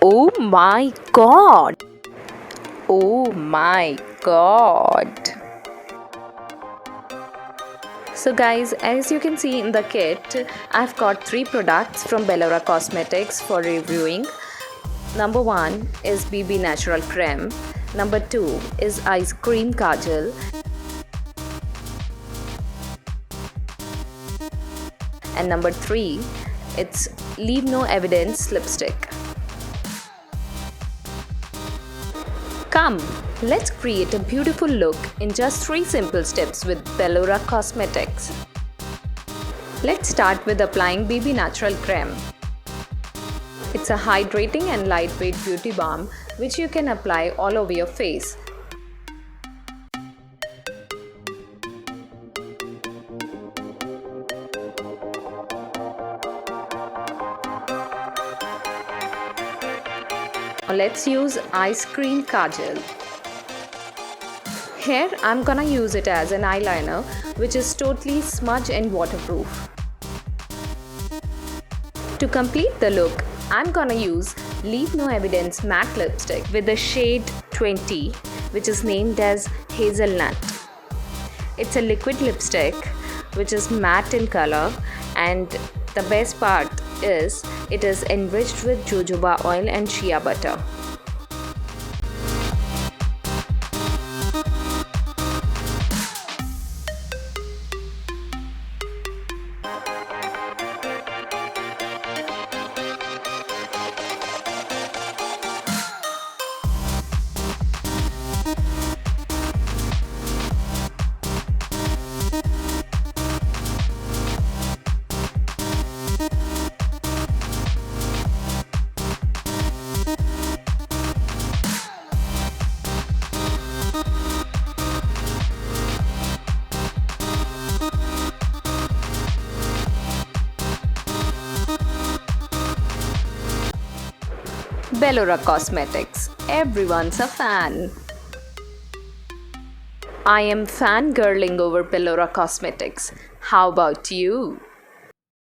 Oh my god! Oh my god! So guys, as you can see in the kit, I've got 3 products from Belora Cosmetics for reviewing. Number 1 is BB Natural Crème. Number 2 is Ice Cream Kajal. And number 3, it's Leave No Evidence Lipstick. Come, let's create a beautiful look in just 3 simple steps with Belora Cosmetics. Let's start with applying BB Natural Crème. It's a hydrating and lightweight beauty balm which you can apply all over your face. Let's use Ice Cream Kajal. Here I'm gonna use it as an eyeliner which is totally smudge and waterproof. To complete the look, I'm gonna use Leave No Evidence Matte Lipstick with the shade 20 which is named as Hazelnut. It's a liquid lipstick which is matte in color, and the best part is it is enriched with jojoba oil and shea butter. Belora Cosmetics. Everyone's a fan. I am fangirling over Belora Cosmetics. How about you?